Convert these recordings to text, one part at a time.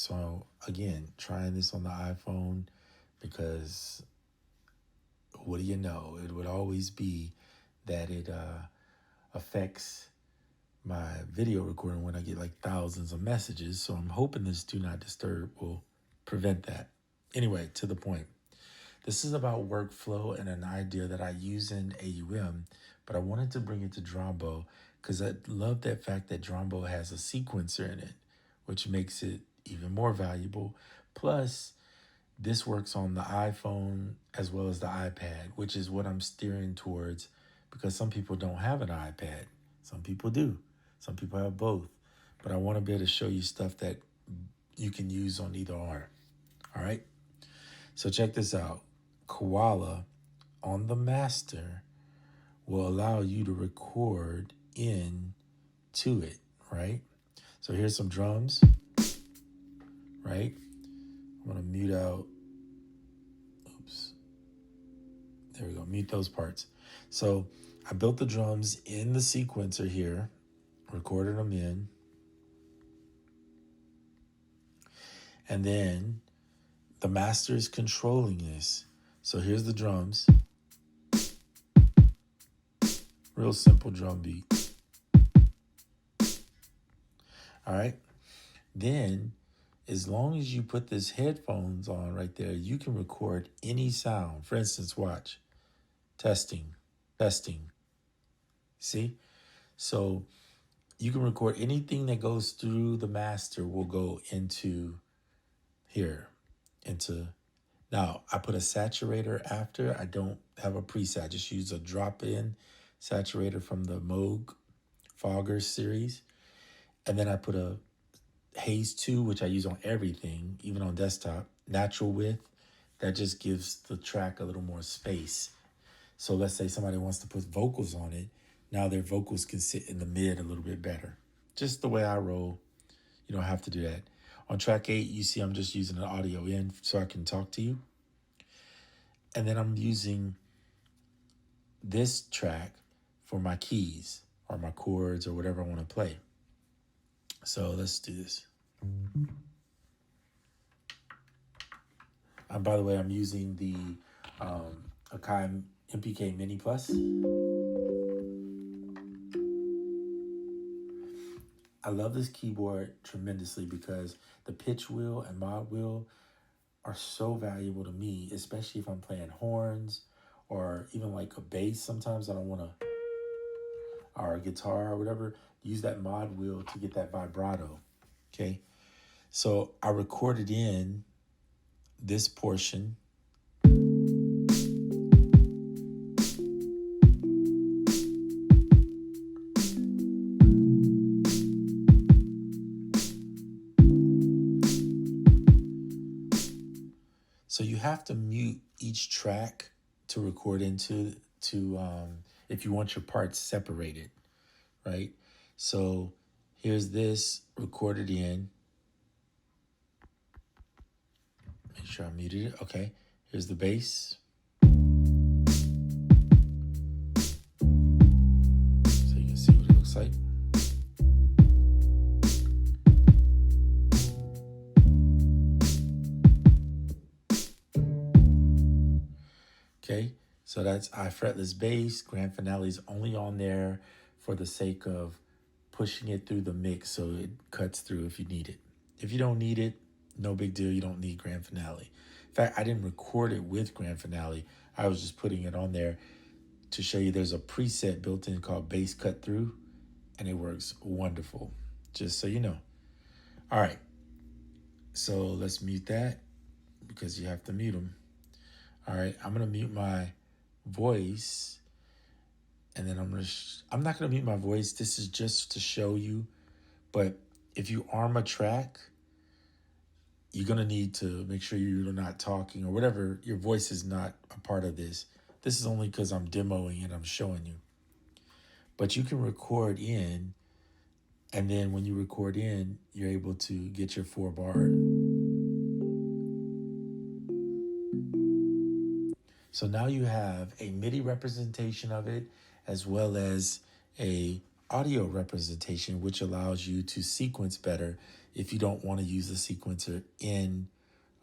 So again, trying this on the iPhone because what do you know? It would always be that it affects my video recording when I get like thousands of messages. So I'm hoping this do not disturb will prevent that. Anyway, to the point. This is about workflow and an idea that I use in AUM, but I wanted to bring it to Drambo because I love that fact that Drambo has a sequencer in it, which makes it even more valuable. Plus, this works on the iPhone as well as the iPad, which is what I'm steering towards because some people don't have an iPad. Some people do. Some people have both. But I want to be able to show you stuff that you can use on either arm. All right? So check this out. Koala on the master will allow you to record into it, right? So here's some drums, right? I'm going to mute out. Oops. There we go. Mute those parts. So I built the drums in the sequencer here, recorded them in. And then the master is controlling this. So here's the drums. Real simple drum beat. All right. Then, as long as you put this headphones on right there, you can record any sound. For instance, watch. Testing. See? So you can record anything that goes through the master will go into here. Now, I put a saturator after. I don't have a preset. I just use a drop-in saturator from the Moog Fogger series. And then I put a Haze 2, which I use on everything, even on desktop. Natural width. That just gives the track a little more space. So let's say somebody wants to put vocals on it. Now their vocals can sit in the mid a little bit better. Just the way I roll. You don't have to do that. On track 8, you see I'm just using an audio in so I can talk to you. And then I'm using this track for my keys or my chords or whatever I want to play. So let's do this. By the way, I'm using the Akai MPK Mini Plus. I love this keyboard tremendously because the pitch wheel and mod wheel are so valuable to me, especially if I'm playing horns or even like a bass. Sometimes I don't want to, or a guitar or whatever, use that mod wheel to get that vibrato. Okay. So I recorded in this portion. So you have to mute each track to record into if you want your parts separated, right? So here's this recorded in. Make sure I muted it. Okay. Here's the bass. So you can see what it looks like. Okay, so that's I fretless bass. Grand finale is only on there for the sake of pushing it through the mix so it cuts through if you need it. If you don't need it, no big deal. You don't need grand finale. In fact, I didn't record it with grand finale. I was just putting it on there to show you there's a preset built in called bass cut through, and it works wonderful, just so you know. All right, so let's mute that because you have to mute them. All right, I'm going to mute my voice, and then I'm not going to mute my voice. This is just to show you, but if you arm a track, you're going to need to make sure you're not talking or whatever. Your voice is not a part of this. This is only because I'm demoing and I'm showing you. But you can record in, and then when you record in, you're able to get your 4 bar. So now you have a MIDI representation of it as well as a audio representation, which allows you to sequence better if you don't want to use the sequencer in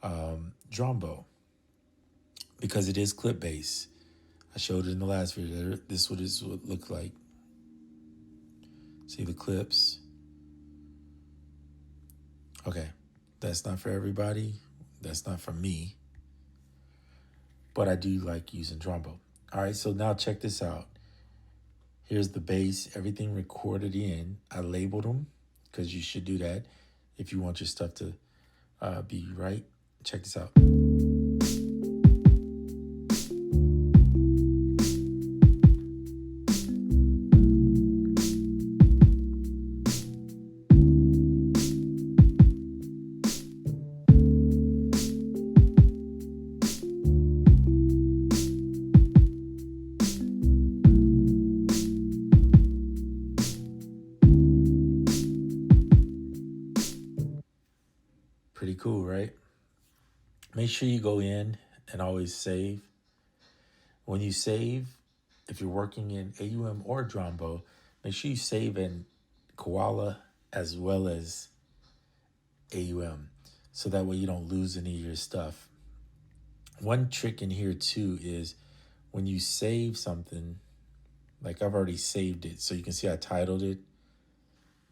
Drambo, because it is clip based. I showed it in the last video. This would look like. See the clips? Okay, that's not for everybody. That's not for me. But I do like using Drambo. All right, so now check this out. Here's the bass, everything recorded in. I labeled them because you should do that if you want your stuff to be right. Check this out. Pretty cool, right? Make sure you go in and always save. When you save, if you're working in AUM or Drambo, make sure you save in Koala as well as AUM, so that way you don't lose any of your stuff. One trick in here too is when you save something, like I've already saved it, so you can see I titled it.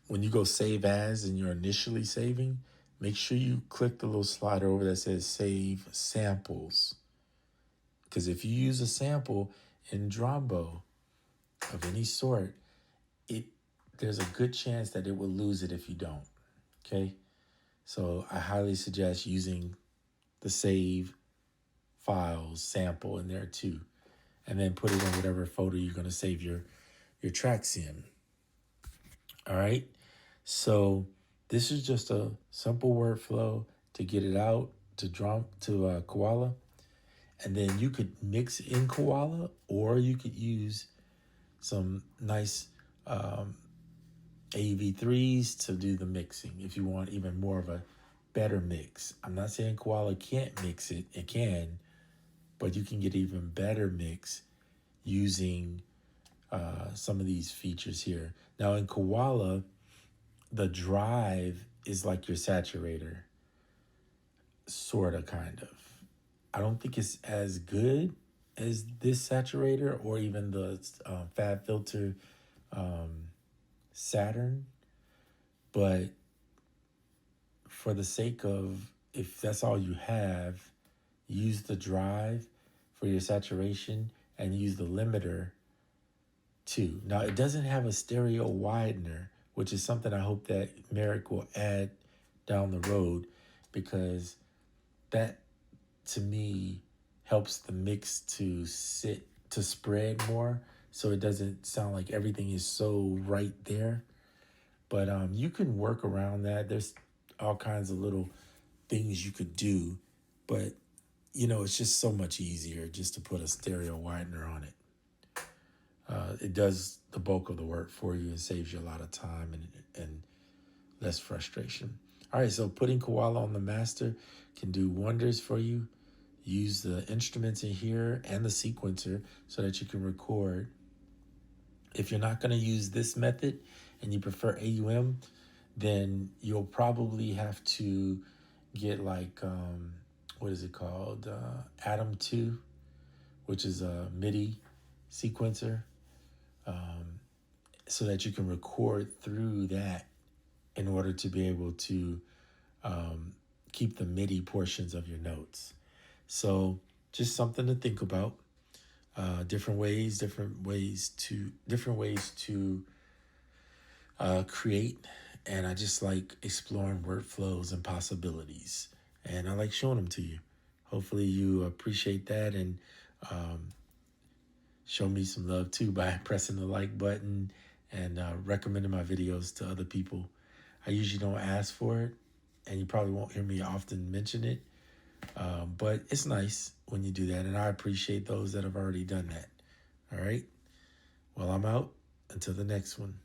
When you go save as and you're initially saving, make sure you click the little slider over that says save samples. Because if you use a sample in Drambo of any sort, there's a good chance that it will lose it if you don't. Okay? So I highly suggest using the save files sample in there too. And then put it in whatever folder you're going to save your tracks in. All right? So this is just a simple workflow to get it out to Koala. And then you could mix in Koala, or you could use some nice AV3s to do the mixing if you want even more of a better mix. I'm not saying Koala can't mix it. It can, but you can get even better mix using some of these features here. Now in Koala, the drive is like your saturator, sort of, kind of. I don't think it's as good as this saturator or even the Fab Filter Saturn, but for the sake of, if that's all you have, use the drive for your saturation and use the limiter too. Now it doesn't have a stereo widener, which is something I hope that Merrick will add down the road, because that to me helps the mix to spread more, so it doesn't sound like everything is so right there. But you can work around that. There's all kinds of little things you could do, but it's just so much easier just to put a stereo widener on it. It does the bulk of the work for you and saves you a lot of time and less frustration. All right, so putting Koala on the master can do wonders for you. Use the instruments in here and the sequencer so that you can record. If you're not going to use this method and you prefer AUM, then you'll probably have to get like, what is it called? Atom 2, which is a MIDI sequencer, so that you can record through that in order to be able to keep the MIDI portions of your notes. So just something to think about. Different ways to create. And I just like exploring workflows and possibilities. And I like showing them to you. Hopefully you appreciate that and show me some love too by pressing the like button and recommending my videos to other people. I usually don't ask for it, and you probably won't hear me often mention it. But it's nice when you do that, and I appreciate those that have already done that. All right? Well, I'm out. Until the next one.